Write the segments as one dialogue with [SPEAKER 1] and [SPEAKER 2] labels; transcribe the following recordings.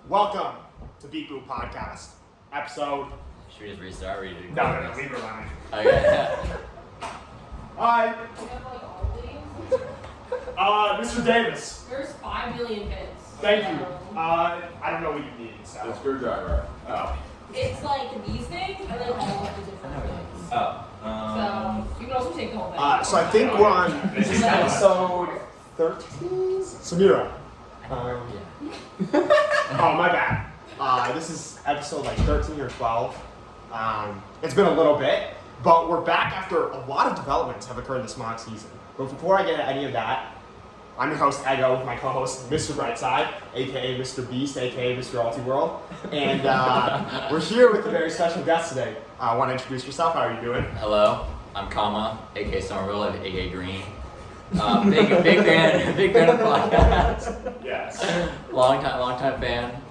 [SPEAKER 1] Welcome to Beat Boot Podcast, episode...
[SPEAKER 2] Should we just restart? Or you
[SPEAKER 1] No, leave it running.
[SPEAKER 2] Okay.
[SPEAKER 1] Hi. Mr. Davis.
[SPEAKER 3] There's 5 million bits.
[SPEAKER 1] Thank you. I don't know what you need, so...
[SPEAKER 4] The screwdriver.
[SPEAKER 1] Oh.
[SPEAKER 3] It's like these things and then all of the different things.
[SPEAKER 2] Oh.
[SPEAKER 3] So you can also take the whole thing.
[SPEAKER 1] So I think we're on... This is episode 13? Samira. Oh, my bad. This is episode like 13 or 12. It's been a little bit, but we're back after a lot of developments have occurred this Smaugie season. But before I get into any of that, I'm your host, Ego, with my co-host, Mr. Brightside, aka Mr. Beast, aka Mr. Altiworld. And we're here with a very special guest today. Want to introduce yourself? How are you doing?
[SPEAKER 2] Hello, I'm Kama, aka Somerville, aka Green. Big fan of podcasts.
[SPEAKER 1] Yes.
[SPEAKER 2] Long time fan.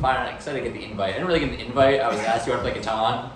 [SPEAKER 2] Finally excited to get the invite. I didn't really get the invite. I was asked you want to play Catan,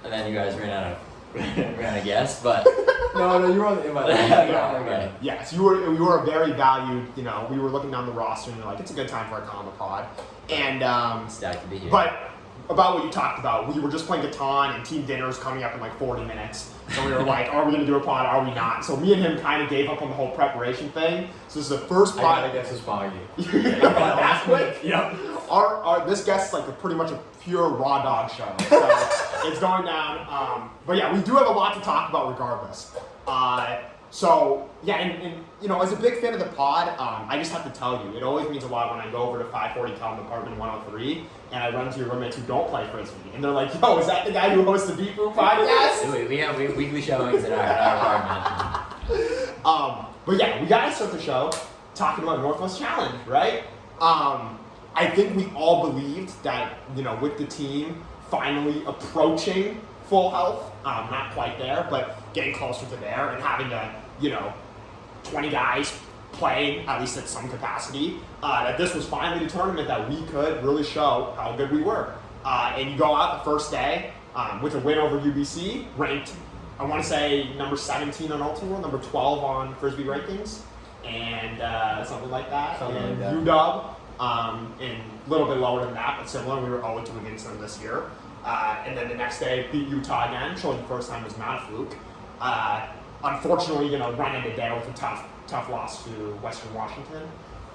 [SPEAKER 2] and then you guys ran out of guests, but
[SPEAKER 4] No, you were on the invite.
[SPEAKER 2] okay.
[SPEAKER 1] Yes, you were a very valued, we were looking down the roster and you're like, it's a good time for a Kama pod. And
[SPEAKER 2] Stacked to be here.
[SPEAKER 1] but about what you talked about, we were just playing Catan and team dinner is coming up in like 40 minutes. So we were like, are we gonna do a pod, are we not? So me and him kind of gave up on the whole preparation thing. So this is the first pod.
[SPEAKER 4] I guess it's Smaugie.
[SPEAKER 1] Last week?
[SPEAKER 4] Yep.
[SPEAKER 1] This guest is like pretty much a pure raw dog show. So it's going down. But yeah, we do have a lot to talk about regardless. So yeah, and as a big fan of the pod, I just have to tell you, it always means a lot when I go over to 540 Calvin Apartment 103 and I run into your roommates who don't play Frisbee. And they're like, yo, is that the guy who hosts the Beat Boot podcast?
[SPEAKER 2] We have weekly showings in our apartment.
[SPEAKER 1] But yeah, we gotta start the show talking about Northwest Challenge, right? I think we all believed that, with the team finally approaching full health, not quite there, but getting closer to there and having to, 20 guys playing, at least at some capacity, that this was finally the tournament that we could really show how good we were. And you go out the first day with a win over UBC, ranked, I want to say, number 17 on Ultimate, number 12 on Frisbee rankings, and something like that.
[SPEAKER 4] Something like
[SPEAKER 1] and
[SPEAKER 4] that.
[SPEAKER 1] UW, and a little bit lower than that, but similar. We were 0-2 against them this year. And then the next day, beat Utah again, showing the first time was not a fluke. Unfortunately, run into there with a tough loss to Western Washington.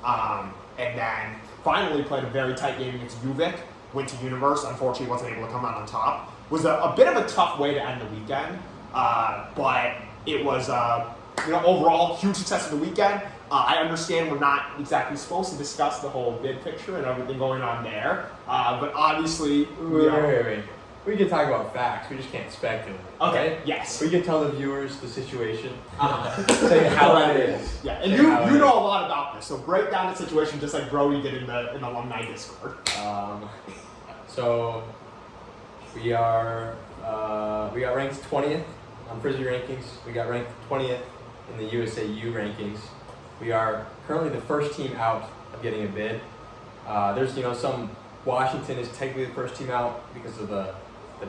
[SPEAKER 1] And then finally played a very tight game against UVic, went to Universe, unfortunately wasn't able to come out on top. Was a bit of a tough way to end the weekend, but it was, overall, huge success of the weekend. I understand we're not exactly supposed to discuss the whole bid picture and everything going on there, but obviously...
[SPEAKER 4] Wait. We can talk about facts, we just can't speculate.
[SPEAKER 1] Okay,
[SPEAKER 4] right?
[SPEAKER 1] yes.
[SPEAKER 4] We can tell the viewers the situation. Say how it is.
[SPEAKER 1] Yeah, and you know a lot about this, so break down the situation just like Brody did in the alumni Discord.
[SPEAKER 4] So we are ranked 20th on Frisbee rankings. We got ranked 20th in the USAU rankings. We are currently the first team out of getting a bid. There's some Washington is technically the first team out because of the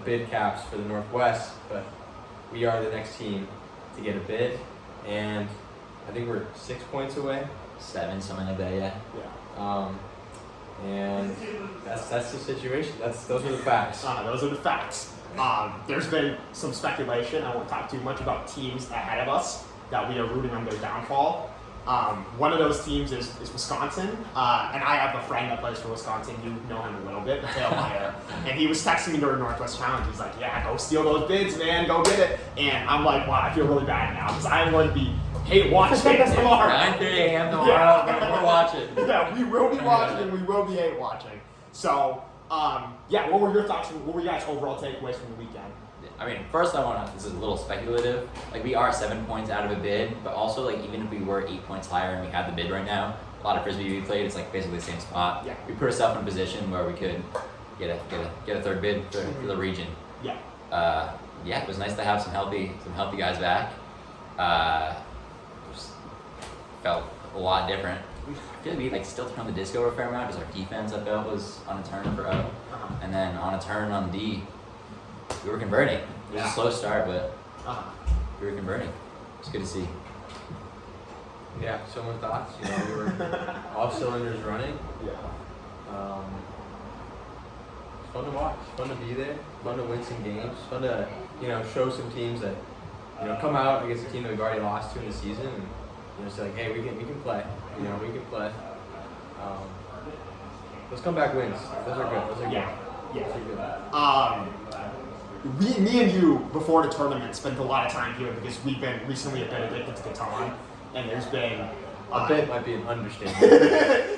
[SPEAKER 4] bid caps for the Northwest, but we are the next team to get a bid, and I think we're 6 points away.
[SPEAKER 2] 7, something like that, yeah.
[SPEAKER 1] Yeah.
[SPEAKER 4] And that's the situation. Those are the facts.
[SPEAKER 1] Those are the facts. There's been some speculation. I won't talk too much about teams ahead of us that we are rooting on their downfall. One of those teams is Wisconsin, and I have a friend that plays for Wisconsin. You know him a little bit, Mateo Meyer, and he was texting me during Northwest Challenge. He's like, "Yeah, go steal those bids, man. Go get it." And I'm like, "Wow, I feel really bad now because I'm going to be hate watching tomorrow."
[SPEAKER 2] 9:30 a.m. tomorrow. We're watching.
[SPEAKER 1] Yeah, we will be watching and we will be hate watching. So, what were your thoughts? What were you guys' overall takeaways from the weekend?
[SPEAKER 2] I mean, first this is a little speculative. Like, we are 7 points out of a bid, but also, like, even if we were 8 points higher and we had the bid right now, a lot of Frisbee we played, it's like basically the same spot.
[SPEAKER 1] Yeah.
[SPEAKER 2] We put ourselves in a position where we could get a third bid for the region.
[SPEAKER 1] Yeah.
[SPEAKER 2] It was nice to have some healthy guys back. Just felt a lot different. I feel like we still turned the disc over a fair amount because our defense, I felt, was on a turn for O, and then on a turn on D. We were converting. It was a slow start, but we were converting. It's good to see.
[SPEAKER 4] Yeah, similar thoughts. We were all cylinders running.
[SPEAKER 1] Yeah.
[SPEAKER 4] It's fun to watch. Fun to be there. Fun to win some games. Fun to show some teams that come out against a team that we've already lost to in the season and say like, hey, we can play. We can play. Those comeback wins. Those are good. Those are good.
[SPEAKER 1] Yeah.
[SPEAKER 4] Those are good.
[SPEAKER 1] Me and you before the tournament spent a lot of time here because we've been recently a bit addicted to Catan, and there's been
[SPEAKER 4] a bit might be an understatement.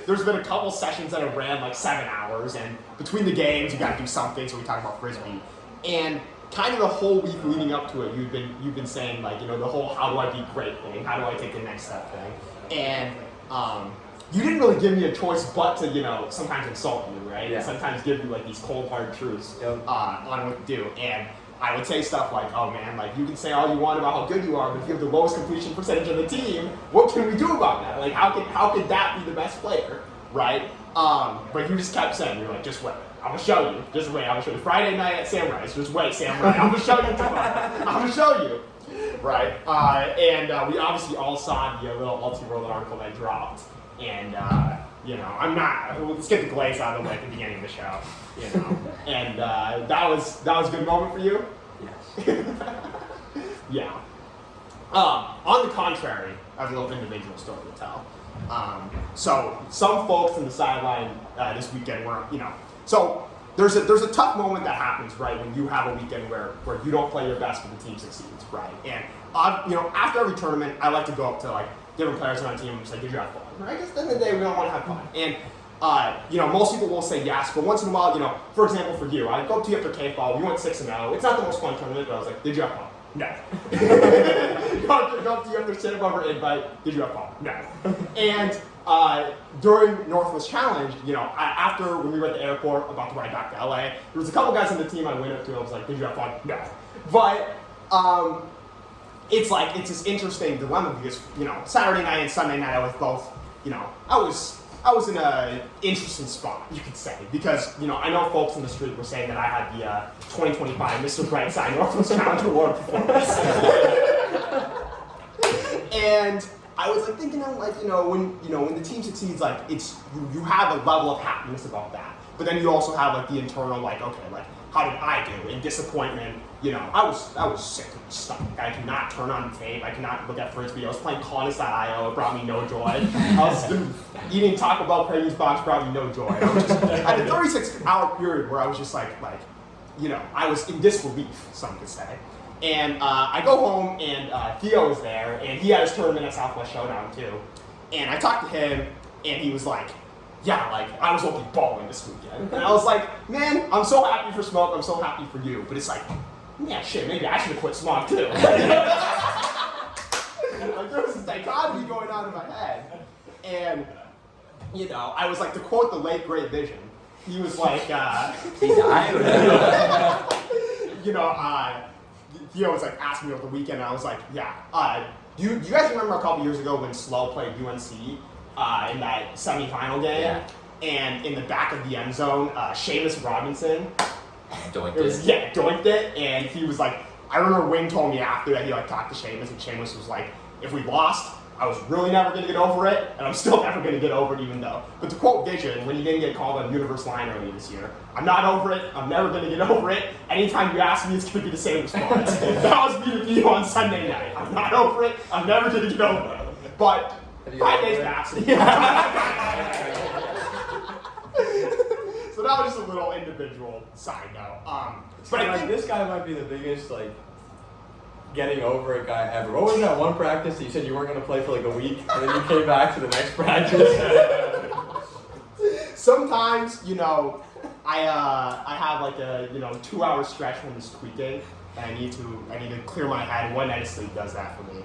[SPEAKER 1] There's been a couple sessions that have ran like 7 hours, and between the games you got to do something. So we talk about frisbee, and kind of the whole week leading up to it, you've been saying like the whole how do I be great thing, how do I take the next step thing, and you didn't really give me a choice but to sometimes insult you, right?
[SPEAKER 4] Yeah.
[SPEAKER 1] And sometimes give you like these cold hard truths
[SPEAKER 4] Yep.
[SPEAKER 1] on what to do, and I would say stuff like, oh man, like you can say all you want about how good you are, but if you have the lowest completion percentage of the team, what can we do about that? Like how could that be the best player, right? But you just kept saying, you're like, just wait, I'm gonna show you, just wait, I'm gonna show you. Friday night at Samurai's, just wait, Samurai, I'm gonna show you tomorrow, I'm gonna show you, right? And we obviously all saw the little Multi-World article that dropped, and I'm not. Let's get the glaze out of the way at the beginning of the show, and that was a good moment for you.
[SPEAKER 4] Yes.
[SPEAKER 1] Yeah. On the contrary, I have a little individual story to tell. So some folks in the sideline this weekend were, so there's a tough moment that happens, right, when you have a weekend where you don't play your best but the team succeeds, right? And after every tournament, I like to go up to like different players on the team and say, did you have fun? Right? Because at the end of the day, we all want to have fun. And most people will say yes, but once in a while, for example, for you, I go up to you after K-Fall, we went 6-0. It's not the most fun tournament, but I was like, did you have fun? No. Go up to you after Santa Barbara invite, did you have fun? No. And during Northwest Challenge, after when we were at the airport about to ride back to LA, there was a couple guys on the team I went up to, I was like, did you have fun? No. But it's this interesting dilemma because, Saturday night and Sunday night I was both, I was in a interesting spot, you could say, because, I know folks in the street were saying that I had the 2025 Mr. Brightside Northwest Challenge Award performance. And I was thinking, when the team succeeds, it's, you have a level of happiness about that. But then you also have the internal, okay, how did I do? In disappointment, I was sick to my stomach. I could not turn on the tape. I could not look at frisbee. I was playing Colonists.io. It brought me no joy. I was eating Taco Bell Cravings Box brought me no joy. I was just, I had a 36-hour period where I was just I was in disbelief, some could say. And I go home and Theo was there, and he had his tournament at Southwest Showdown too. And I talked to him, and he was like, yeah, I was only balling this weekend. And I was like, man, I'm so happy for Smoke, I'm so happy for you. But it's yeah, shit, maybe I should have quit Smog too. There was this dichotomy going on in my head. And, I was to quote the late great Vision, he was like,
[SPEAKER 2] he died?
[SPEAKER 1] Theo was asking me over the weekend, and I was like, yeah. Do you guys remember a couple years ago when Slow played UNC? In that semifinal game,
[SPEAKER 2] yeah.
[SPEAKER 1] And in the back of the end zone, Seamus Robinson
[SPEAKER 2] Doinked
[SPEAKER 1] doinked it, and he was I remember Wing told me after that he talked to Seamus, and Seamus was like, if we lost, I was really never going to get over it, and I'm still never going to get over it even though. But to quote Vision, when he didn't get called on Universe Line earlier this year, I'm not over it, I'm never going to get over it, anytime you ask me, it's going to be the same response. That was me to you on Sunday night. I'm not over it, I'm never going to get over it. But 5 days passed. So that was just a little individual side note.
[SPEAKER 4] But I think this guy might be the biggest getting over it guy ever. What was that one practice that you said you weren't going to play for a week, and then you came back to the next practice?
[SPEAKER 1] Sometimes, I have a 2-hour stretch when it's tweaking, and I need to clear my head. One night of sleep does that for me.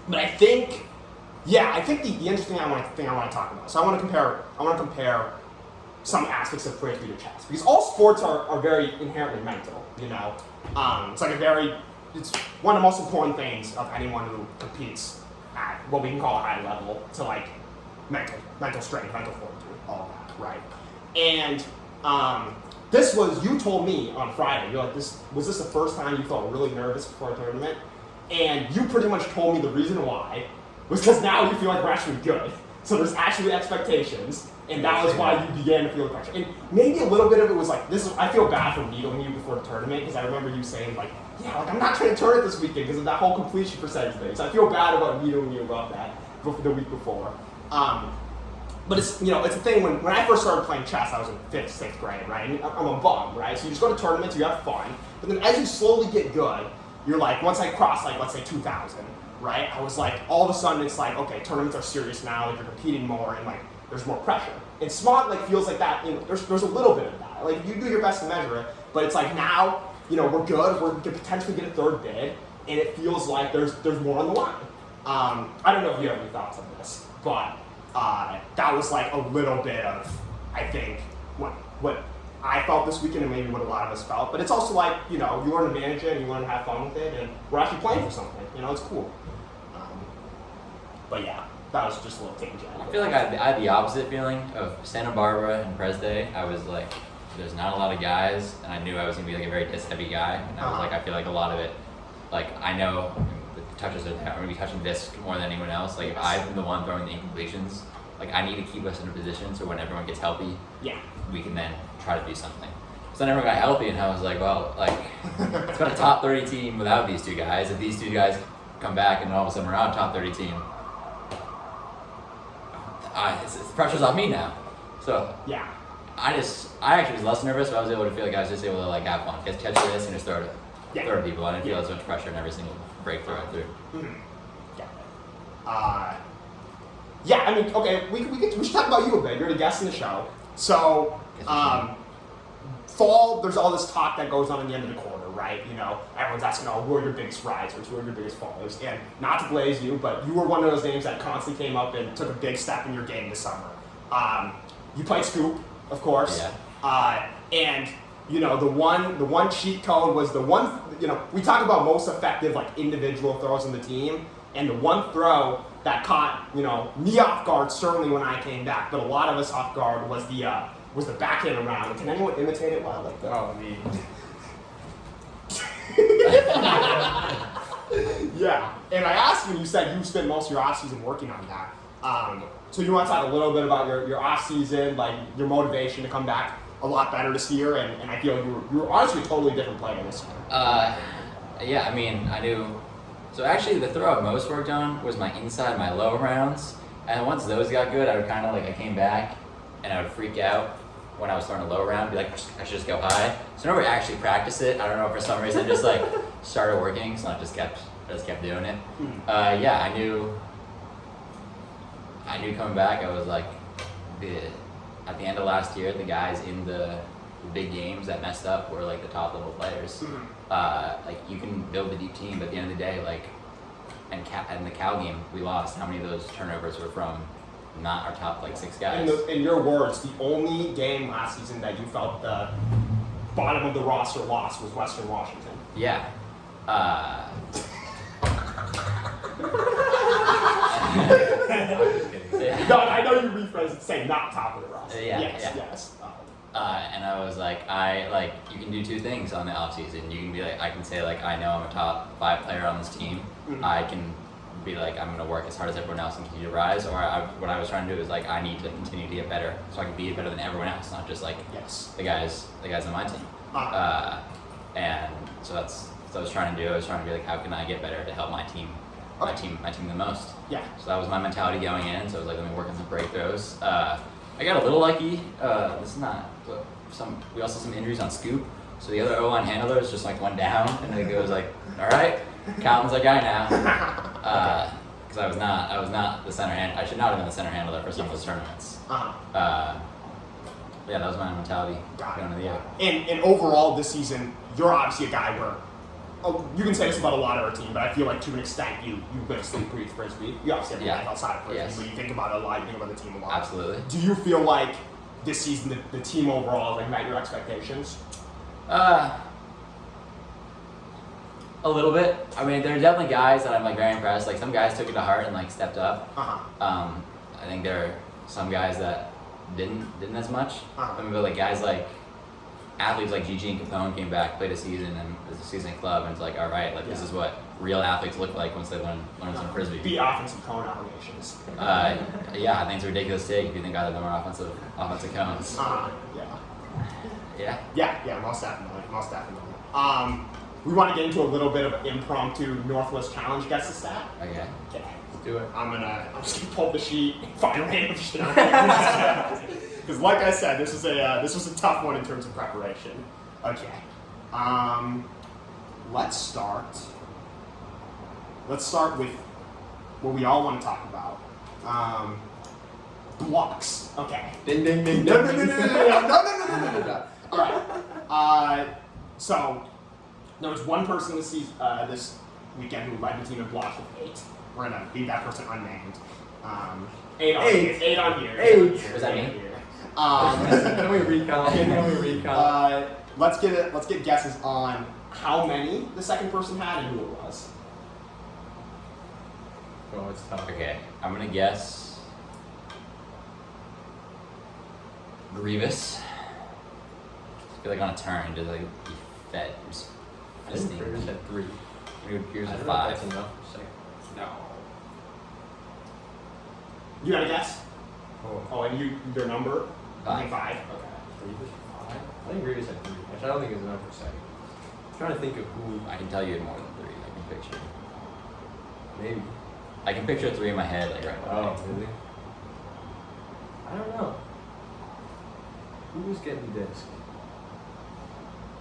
[SPEAKER 1] But I think the interesting thing I want to talk about. So I want to compare some aspects of frisbee to chess because all sports are very inherently mental. It's one of the most important things of anyone who competes at what we can call a high level to mental strength, mental fortitude, all of that, right? And you told me on Friday, you're was this the first time you felt really nervous before a tournament? And you pretty much told me the reason why was because now you feel like we're actually good. So there's actually expectations. And that was why you began to feel the pressure. And maybe a little bit of it was like, I feel bad for needling you before the tournament, because I remember you saying like, yeah, like I'm not trying to turn it this weekend because of that whole completion percentage thing. So I feel bad about needling you about that the week before. But it's, it's a thing when I first started playing chess, I was in 5th, 6th grade, right? And I'm a bum, right? So you just go to tournaments, you have fun. But then as you slowly get good, you're like, once I cross like, let's say 2,000, right? I was like, all of a sudden it's like, okay, tournaments are serious now, like you're competing more and like, there's more pressure. And Smaugie like feels like that, there's a little bit of that. Like you do your best to measure it, but it's like now, we're good, we could potentially get a 3rd bid, and it feels like there's more on the line. I don't know if you have any thoughts on this, but that was like a little bit of, I think, what I felt this weekend and maybe what a lot of us felt. But it's also like, you learn to manage it and you learn to have fun with it, and we're actually playing for something. It's cool. But yeah, that was just a little tangent.
[SPEAKER 2] I feel like I had the opposite feeling of Santa Barbara and Pres Day. I was like, there's not a lot of guys, and I knew I was going to be like a very disc-heavy guy. And I was like, I feel like a lot of it, like I know the touches are there. I'm going to be touching disc more than anyone else. Like if I'm the one throwing the incompletions, like I need to keep us in a position so when everyone gets healthy, we can then try to do something. So then everyone got healthy, and I was like, well, like it's been a top 30 team without these 2 guys. If these 2 guys come back and all of a sudden we're not a top 30 team, the pressure's on me now. So I actually was less nervous, but I was able to feel like I was just able to like have fun, catch this and just throw it at people. I didn't feel as much pressure in every single breakthrough I threw.
[SPEAKER 1] I mean, okay, we should talk about you a bit. You're the guest in the show. So, fall, there's all this talk that goes on at the end of the quarter, right? Everyone's asking, who are your biggest risers? Who are your biggest fallers? And not to blaze you, but you were one of those names that constantly came up and took a big step in your game this summer. You played scoop, of course. And, the one cheat code was the one, we talk about most effective, like, individual throws in the team, and the one throw that caught, me off guard, certainly when I came back, but a lot of us off guard was the backhand around. Can anyone imitate it well like that?
[SPEAKER 4] Oh, me.
[SPEAKER 1] Yeah, and I asked you, and you said you spent most of your off season working on that. So you want to talk a little bit about your off season, like your motivation to come back a lot better this year, and I feel like you were honestly a totally different player this year.
[SPEAKER 2] I mean, I knew. So actually, the throw I most worked on was my inside, my low rounds, and once those got good, I would kind of like I came back, and I would freak out when I was throwing a low round, be like, I should just go high. So I never actually practiced it. I don't know, for some reason, just like started working, so I just kept doing it. I knew coming back, I was like, at the end of last year, the guys in the big games that messed up were like the top level players. Like you can build a deep team, but at the end of the day, like, and the Cal game we lost, how many of those turnovers were from not our top like 6 guys?
[SPEAKER 1] In your words, the only game last season that you felt the bottom of the roster lost was Western Washington.
[SPEAKER 2] Yeah.
[SPEAKER 1] No, I know you rephrased it, say not top of the roster. Yes.
[SPEAKER 2] And I was like, you can do 2 things on the off season. You can be like, I can say like, I know I'm a top 5 player on this team. I can be like, I'm going to work as hard as everyone else and continue to rise. Or what I was trying to do is like, I need to continue to get better so I can be better than everyone else, not just like the guys on my team. And so that's what I was trying to do. I was trying to be like, how can I get better to help my team the most?
[SPEAKER 1] Yeah.
[SPEAKER 2] So that was my mentality going in. So I was like, let me work on some breakthrows. I got a little lucky. This is not we also had some injuries on scoop. So the other O-line handlers just like went down, and it goes like, all right, Calvin's our guy now. Because I was not the center hand. I should not have been the center handler for some of those tournaments. Yeah, that was my mentality going into the year.
[SPEAKER 1] And overall this season, you're obviously a guy where you can say this about a lot of our team, but I feel like to an extent you basically breathe Frisbee. You obviously have a life outside of Frisbee, but you think about it a lot, you think about the team a lot.
[SPEAKER 2] Absolutely.
[SPEAKER 1] Do you feel like this season the team overall like met your expectations?
[SPEAKER 2] A little bit. I mean, there are definitely guys that I'm like very impressed. Like some guys took it to heart and like stepped up. I think there are some guys that didn't as much. I mean, but like guys like athletes like Gigi and Capone came back, played a season, and it was a season club, and it's like, all right, like this is what real athletes look like once they learn some frisbee.
[SPEAKER 1] The offensive cone allegations.
[SPEAKER 2] Yeah, I think it's a ridiculous take if you think either of them are offensive cones.
[SPEAKER 1] Yeah.
[SPEAKER 2] Yeah.
[SPEAKER 1] Yeah, most definitely. We want to get into a little bit of impromptu Northwest Challenge guess the stat.
[SPEAKER 2] Okay.
[SPEAKER 1] Okay.
[SPEAKER 4] Let's do it.
[SPEAKER 1] I'm just gonna pull the sheet and find random shit. Because like I said, this was a tough one in terms of preparation. Okay. Let's start with what we all want to talk about. Blocks. Okay.
[SPEAKER 4] Ding ding ding.
[SPEAKER 1] No.
[SPEAKER 4] No.
[SPEAKER 1] All right. So there was one person this weekend who led the team in blocks with 8. We're gonna leave that person unnamed. 8 on here. 8 on here.
[SPEAKER 4] 8.
[SPEAKER 2] Was that me?
[SPEAKER 4] Can we recount?
[SPEAKER 1] Let's get guesses on how many the second person had and who it was.
[SPEAKER 4] Oh, it's tough.
[SPEAKER 2] Okay, I'm gonna guess Grievous. I feel like on a turn, just like he fed.
[SPEAKER 4] I think Grievous had 3.
[SPEAKER 2] Here's
[SPEAKER 4] I
[SPEAKER 2] a
[SPEAKER 4] don't know if
[SPEAKER 2] 5.
[SPEAKER 4] that's enough for a second.
[SPEAKER 1] No. You got a guess?
[SPEAKER 4] Oh,
[SPEAKER 1] Oh, and your number?
[SPEAKER 2] 5.
[SPEAKER 1] 5. Okay.
[SPEAKER 4] Grievous 5? I think Grievous had 3. Actually, I don't think it's enough for a second. I'm trying to think of who.
[SPEAKER 2] I can tell you more than 3. I can picture.
[SPEAKER 4] Maybe.
[SPEAKER 2] I can picture 3 in my head, like right away.
[SPEAKER 4] Oh, really? I don't know. Who was getting disc?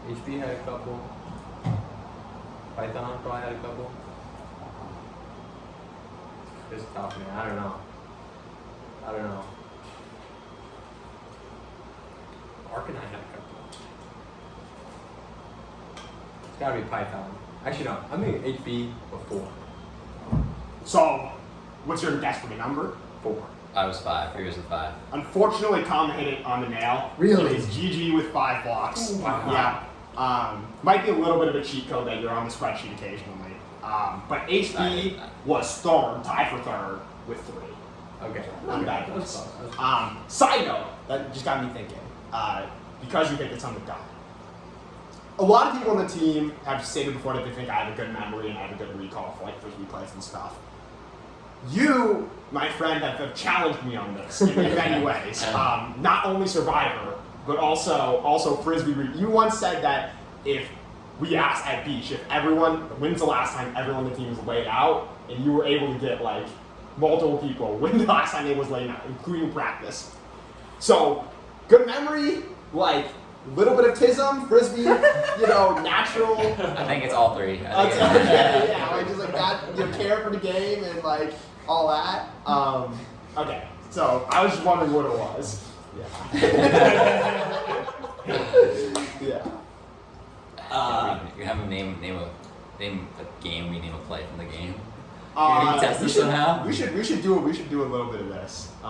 [SPEAKER 4] HB had a couple. Python probably had a couple. It's tough, man. I don't know. Ark and I had a couple. It's gotta be Python. Actually, no. I'm thinking HB before.
[SPEAKER 1] So, what's your guess for the number?
[SPEAKER 4] 4.
[SPEAKER 2] I was 5. Here's a 5.
[SPEAKER 1] Unfortunately, Tom hit it on the nail.
[SPEAKER 4] Really?
[SPEAKER 1] It's GG with 5 blocks.
[SPEAKER 4] Wow.
[SPEAKER 1] Yeah. Might be a little bit of a cheat code that you're on the spreadsheet occasionally. But HB was third, tied for third with 3.
[SPEAKER 4] Okay.
[SPEAKER 1] Not bad.
[SPEAKER 4] That was close. That was close.
[SPEAKER 1] Side note, that just got me thinking. Because you picked this on the dot. A lot of people on the team have stated before that they think I have a good memory and I have a good recall for like frisbee plays and stuff. You, my friend, have challenged me on this in many ways. Not only Survivor, but also frisbee. You once said that if we asked at beach if when's the last time everyone on the team was laid out, and you were able to get like multiple people when the last time it was laid out, including practice. So good memory, like little bit of tism, frisbee, natural.
[SPEAKER 2] I think it's all 3.
[SPEAKER 1] Yeah, like just like that, care for the game and like all that. Okay, so I was just wondering what it was. Yeah.
[SPEAKER 2] You have a name a game we name a play from the game.
[SPEAKER 1] Can
[SPEAKER 2] you test this somehow?
[SPEAKER 1] We should do a little bit of this.
[SPEAKER 2] I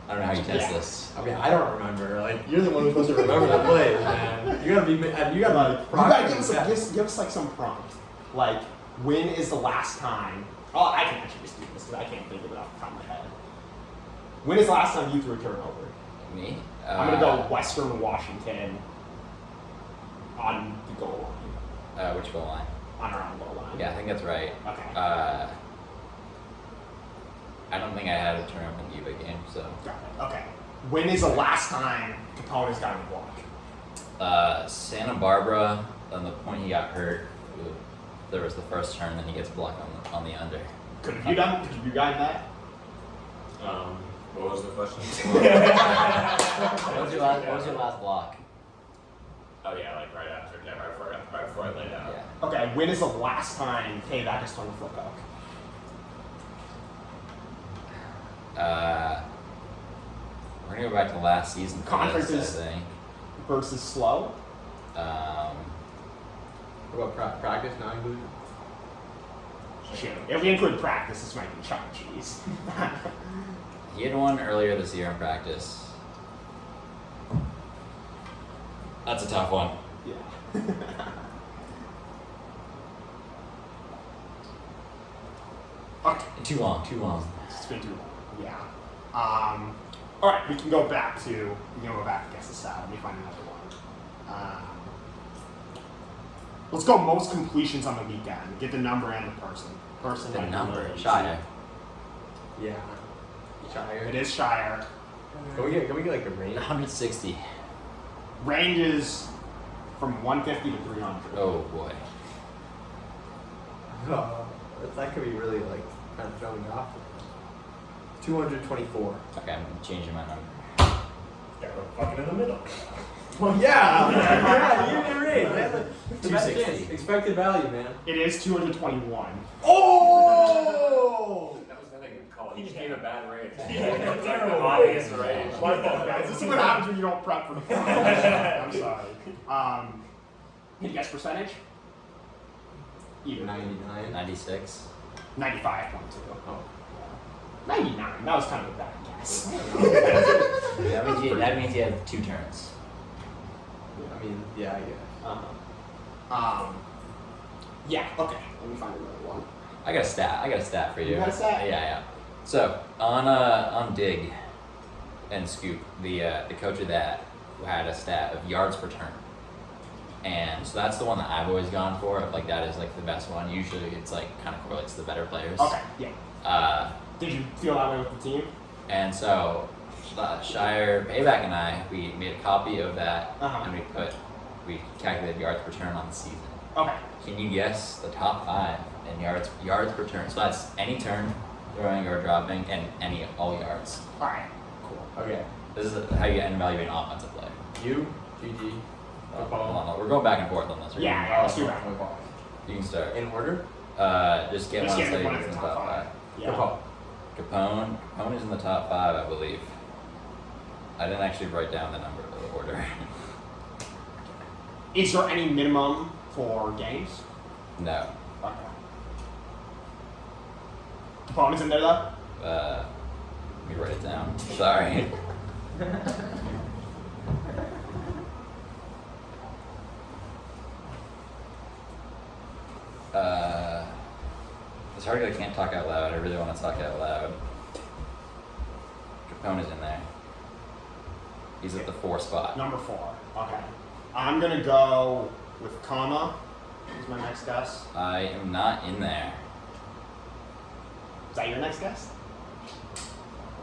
[SPEAKER 2] don't know how you test this.
[SPEAKER 4] I mean, I don't remember. Like, you're the one who's supposed to remember the plays, man. You gotta
[SPEAKER 1] give us like some prompt. Like, when is the last time? Oh, I can actually just do this because I can't think of it off the top of my head. When is the last time you threw a turnover?
[SPEAKER 2] Me?
[SPEAKER 1] I'm gonna go Western Washington on the goal line.
[SPEAKER 2] Which goal line?
[SPEAKER 1] On our own goal line.
[SPEAKER 2] Yeah, I think that's right.
[SPEAKER 1] Okay.
[SPEAKER 2] I don't think I had a turn up in the UVA game, so.
[SPEAKER 1] Got it. Okay. When is the last time Capone's got a block?
[SPEAKER 2] Santa Barbara, on the point he got hurt, there was the first turn, then he gets blocked on the under.
[SPEAKER 1] Could you gotten that?
[SPEAKER 5] What was the question?
[SPEAKER 2] What was your last block?
[SPEAKER 5] Oh yeah, like right before I laid out.
[SPEAKER 2] Yeah.
[SPEAKER 1] Okay, when is the last time K-Back has thrown a flip hook?
[SPEAKER 2] We're gonna go back to last season.
[SPEAKER 1] Conferences
[SPEAKER 2] I think.
[SPEAKER 1] versus slow?
[SPEAKER 4] What about practice, not included?
[SPEAKER 1] Shit. If we include practice, this might be Chuck E. Cheese.
[SPEAKER 2] He had one earlier this year in practice. That's a tough one.
[SPEAKER 1] Yeah. Okay.
[SPEAKER 2] Too long.
[SPEAKER 1] It's been too long. Yeah. All right, we can go back to guess the stat. Let me find another one. Let's go most completions on the weekend. Get the number and the person. Person.
[SPEAKER 2] The
[SPEAKER 1] might be
[SPEAKER 2] number.
[SPEAKER 1] really
[SPEAKER 2] Shire.
[SPEAKER 4] Yeah. Shire.
[SPEAKER 1] It is Shire.
[SPEAKER 4] Can we get like a range?
[SPEAKER 2] 160.
[SPEAKER 1] Range is from 150 to 300.
[SPEAKER 2] Oh boy.
[SPEAKER 4] Oh, that could be really like kind of throwing off. 224.
[SPEAKER 2] Okay, I'm changing my number.
[SPEAKER 5] Yeah, we're fucking in the middle.
[SPEAKER 4] Well, yeah, yeah, you range. That's the best
[SPEAKER 2] 260.
[SPEAKER 4] chance. Expected value, man.
[SPEAKER 1] It is 221.
[SPEAKER 4] Oh!
[SPEAKER 5] That was nothing in college. He just gave a bad rate.
[SPEAKER 1] Terrible.
[SPEAKER 5] Obvious rate.
[SPEAKER 1] My fault, guys. This is what happens when you don't prep for the podcast. I'm sorry. Can you guess percentage? Even
[SPEAKER 4] 99.
[SPEAKER 2] 96.
[SPEAKER 1] 95.2.
[SPEAKER 4] Oh.
[SPEAKER 1] 99. That was kind of a bad guess.
[SPEAKER 2] That means you have 2 turns.
[SPEAKER 4] I mean, yeah, I guess.
[SPEAKER 1] Yeah. Okay. Let me find another one.
[SPEAKER 2] I got a stat for you.
[SPEAKER 1] You got a stat?
[SPEAKER 2] Yeah. So on Dig and Scoop, the coach of that had a stat of yards per turn, and so that's the one that I've always gone for. Like that is like the best one. Usually it's like kind of correlates to the better players.
[SPEAKER 1] Okay. Yeah. Did you feel that way with the team?
[SPEAKER 2] And so Shire, Payback, and I we made a copy of that,
[SPEAKER 1] Uh-huh.
[SPEAKER 2] and we calculated yards per turn on the season.
[SPEAKER 1] Okay.
[SPEAKER 2] Can you guess the top 5 in yards per turn? So that's any turn, throwing or dropping, and all yards.
[SPEAKER 1] All right.
[SPEAKER 4] Cool. Okay.
[SPEAKER 2] This is how you evaluate an offensive player.
[SPEAKER 4] You, GG,
[SPEAKER 2] Hold on, we're going back and forth on this.
[SPEAKER 1] Yeah. Let's do that.
[SPEAKER 2] You can start.
[SPEAKER 4] In order?
[SPEAKER 2] Just get
[SPEAKER 1] Just
[SPEAKER 2] one
[SPEAKER 1] get
[SPEAKER 2] say
[SPEAKER 1] one
[SPEAKER 2] who's
[SPEAKER 1] of
[SPEAKER 2] in
[SPEAKER 1] the
[SPEAKER 2] the
[SPEAKER 1] top
[SPEAKER 2] top 5.
[SPEAKER 1] Yeah.
[SPEAKER 2] Capone is in the top 5, I believe. I didn't actually write down the number of the order.
[SPEAKER 1] Is there any minimum for games?
[SPEAKER 2] No.
[SPEAKER 1] Okay. Opponents in there though?
[SPEAKER 2] Let me write it down. Sorry. It's hard because I can't talk out loud. I really want to talk out loud. Capone is in there. He's at the 4 spot.
[SPEAKER 1] Number 4. Okay. I'm gonna go with comma. Is my next guess.
[SPEAKER 2] I am not in there.
[SPEAKER 1] Is that your next guess?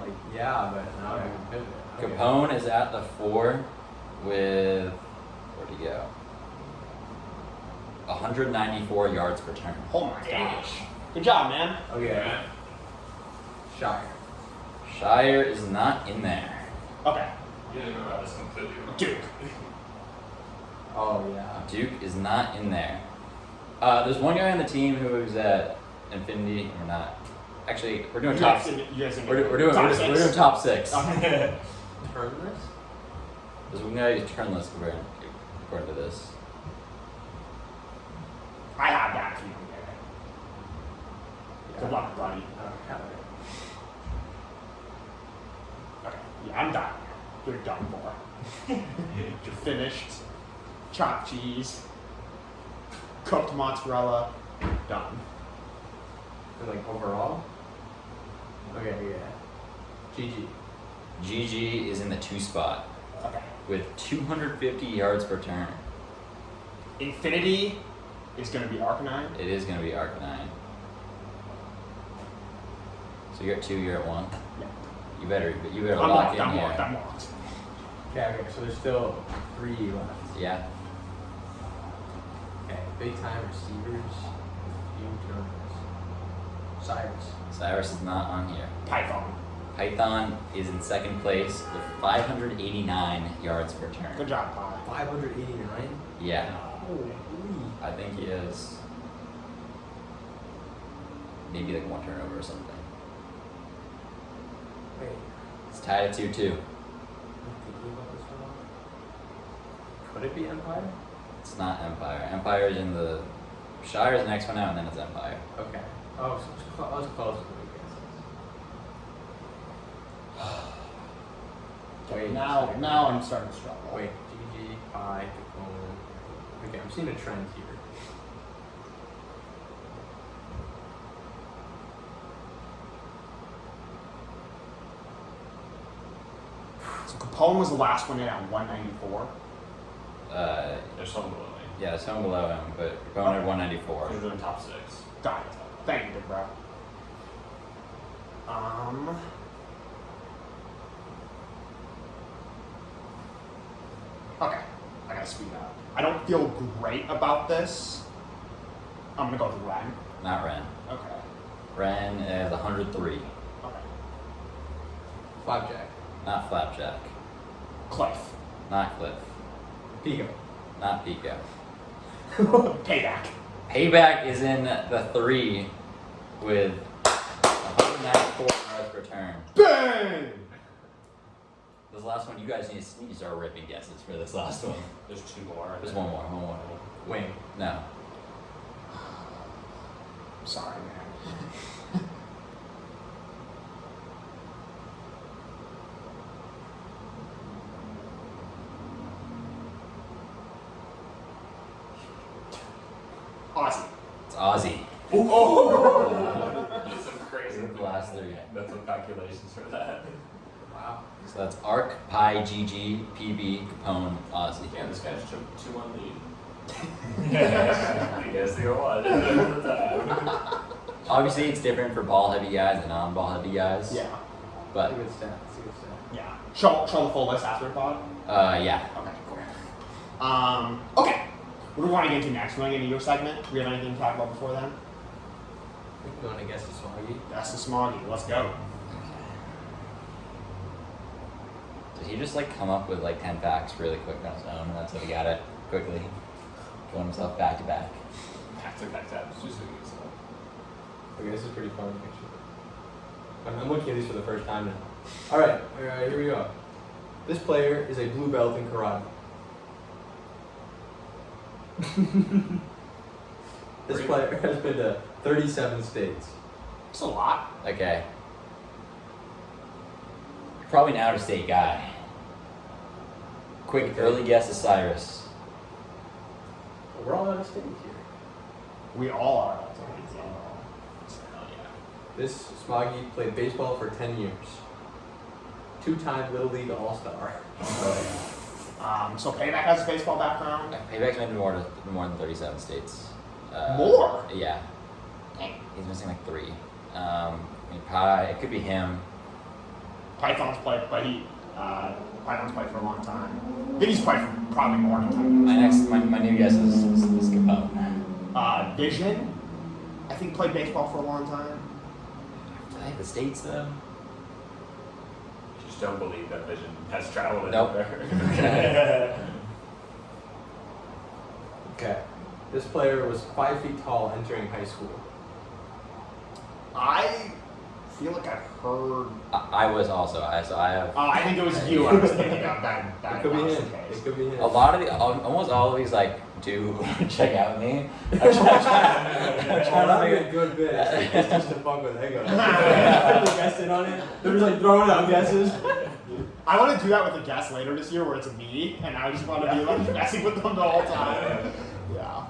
[SPEAKER 4] Like, yeah, but now I can pivot. Okay.
[SPEAKER 2] Capone is at the 4 with, where'd he go? 194 yards per turn.
[SPEAKER 1] Oh my gosh. Good job, man.
[SPEAKER 4] Okay. Shire.
[SPEAKER 2] Shire is not in there.
[SPEAKER 1] Okay.
[SPEAKER 5] You didn't know about this completely wrong.
[SPEAKER 1] Duke.
[SPEAKER 4] Oh, yeah.
[SPEAKER 2] Duke is not in there. There's one guy on the team who's at Infinity. We're not. Actually, we're doing top.
[SPEAKER 1] You guys
[SPEAKER 2] We're doing top 6.
[SPEAKER 1] Okay.
[SPEAKER 4] Turnless?
[SPEAKER 2] There's one guy who's turnless according to this.
[SPEAKER 1] I have that if you don't get it. Good luck, buddy.
[SPEAKER 4] I don't have it.
[SPEAKER 1] Okay. Yeah, I'm done. You're done for. You're finished. Chopped cheese. Cooked mozzarella. Done.
[SPEAKER 4] So, like, overall? Okay, yeah. GG.
[SPEAKER 2] GG is in the 2 spot
[SPEAKER 1] Okay.
[SPEAKER 2] with 250 yards per turn.
[SPEAKER 1] Infinity is going to be Arcanine.
[SPEAKER 2] It is going to be Arcanine. So you're at 2, you're at 1.
[SPEAKER 1] Yeah.
[SPEAKER 2] You better
[SPEAKER 1] I'm
[SPEAKER 2] lock
[SPEAKER 1] locked.
[SPEAKER 2] in
[SPEAKER 1] I'm
[SPEAKER 2] here.
[SPEAKER 1] locked. I'm locked.
[SPEAKER 4] Okay, so there's still 3 left.
[SPEAKER 2] Yeah.
[SPEAKER 4] Okay, big time receivers. Few turns. Cyrus.
[SPEAKER 2] Cyrus is not on here.
[SPEAKER 1] Python.
[SPEAKER 2] Python is in 2nd place with 589 yards per turn.
[SPEAKER 1] Good job, Pi.
[SPEAKER 4] 589?
[SPEAKER 2] Yeah,
[SPEAKER 4] Holy.
[SPEAKER 2] I think he is. Maybe like 1 turnover or something.
[SPEAKER 4] Wait,
[SPEAKER 2] It's tied at 2-2.
[SPEAKER 4] I'm thinking about this one. Could it be Empire?
[SPEAKER 2] It's not Empire. Empire is in the Shire's next one out, and then it's Empire.
[SPEAKER 4] Okay. Oh, so it's I was close to the
[SPEAKER 1] Okay,
[SPEAKER 4] Wait,
[SPEAKER 1] now
[SPEAKER 4] second.
[SPEAKER 1] I'm starting to struggle.
[SPEAKER 4] Wait, GG, Pi, Capone. Okay, I'm seeing a trend here.
[SPEAKER 1] So Capone was the last one in at 194.
[SPEAKER 5] There's some below me.
[SPEAKER 2] Yeah, someone below him, but you're going at 194.
[SPEAKER 5] He's doing top 6.
[SPEAKER 1] Got it. Thank you, big bro. Okay, I gotta speed up. I don't feel great about this. I'm gonna go with Ren.
[SPEAKER 2] Not Ren.
[SPEAKER 1] Okay.
[SPEAKER 2] Ren is 103.
[SPEAKER 1] Okay.
[SPEAKER 4] Flapjack.
[SPEAKER 2] Not Flapjack.
[SPEAKER 1] Cliff.
[SPEAKER 2] Not Cliff.
[SPEAKER 4] Pico.
[SPEAKER 2] Not Pico.
[SPEAKER 1] Payback.
[SPEAKER 2] Payback is in the 3 with 194 yards per turn.
[SPEAKER 1] Bang!
[SPEAKER 2] This last one, you guys need to start ripping guesses for this last one.
[SPEAKER 5] There's 2 more.
[SPEAKER 2] There's one more.
[SPEAKER 4] Wing.
[SPEAKER 2] No.
[SPEAKER 1] Sorry, man. Aussie.
[SPEAKER 2] It's Ozzy.
[SPEAKER 5] That's some crazy.
[SPEAKER 2] The last 3.
[SPEAKER 5] That's some calculations for that.
[SPEAKER 4] Wow.
[SPEAKER 2] So that's Arc, Pi, GG, PB, Capone, Ozzy.
[SPEAKER 5] Yeah, this guy just took 2-1 lead. I guess they won at the time.
[SPEAKER 2] Obviously, it's different for ball heavy guys and non ball heavy guys.
[SPEAKER 1] Yeah.
[SPEAKER 2] But
[SPEAKER 4] That's a good stat. That's a good stat.
[SPEAKER 1] Yeah. Show the full list after the pod.
[SPEAKER 2] yeah.
[SPEAKER 1] Okay, cool. Okay. What do we want to get into next? We want to get into your segment? Do we have anything to talk about before then?
[SPEAKER 4] You want to guess the Smaugie?
[SPEAKER 1] That's the Smaugie. Let's go.
[SPEAKER 2] Did he just like come up with like 10 facts really quick on his own? And that's how he got it quickly. Going himself back to back.
[SPEAKER 5] Back-to-back tabs. Just doing it.
[SPEAKER 4] Okay, this is pretty fun, actually. I'm looking at these for the first time now. Alright, here we go. This player is a blue belt in karate. This player has been to 37 states.
[SPEAKER 1] It's a lot.
[SPEAKER 2] Okay. Probably an out of state guy. Quick early guess is Cyrus.
[SPEAKER 4] We're all out of state here.
[SPEAKER 1] We all are.
[SPEAKER 5] Hell yeah.
[SPEAKER 4] This Smaugie played baseball for 10 years. 2-time Little League All-Star.
[SPEAKER 1] So Payback has a baseball background.
[SPEAKER 2] Payback's been to more than 37 states.
[SPEAKER 1] More?
[SPEAKER 2] Yeah.
[SPEAKER 1] Dang.
[SPEAKER 2] He's missing like 3. Pi, it could be him.
[SPEAKER 1] Python's played, but Python's played for a long time. I think he's played for probably more than 10 years.
[SPEAKER 2] My new guess is Capone.
[SPEAKER 1] Vision, I think played baseball for a long time.
[SPEAKER 2] Do they have the states though?
[SPEAKER 5] Just don't believe that Vision has traveled
[SPEAKER 2] Nope.
[SPEAKER 5] anywhere.
[SPEAKER 4] Okay. This player was 5 feet tall entering high school.
[SPEAKER 1] I feel like I've heard.
[SPEAKER 2] I was also. I have.
[SPEAKER 1] I think it was you I was thinking of. That
[SPEAKER 4] It could be
[SPEAKER 1] was
[SPEAKER 4] him.
[SPEAKER 1] the case.
[SPEAKER 4] It could be him.
[SPEAKER 2] A lot of almost all of these like do check out me. I'm
[SPEAKER 4] Oh,
[SPEAKER 2] trying to
[SPEAKER 4] that'd
[SPEAKER 2] make
[SPEAKER 4] be a
[SPEAKER 2] it.
[SPEAKER 4] good bit. It's just to fuck with Ego. People guessing on it. They're just like throwing out guesses.
[SPEAKER 1] I want to do that with a guest later this year where it's me, and I just want to be like messing with them the whole time. Yeah.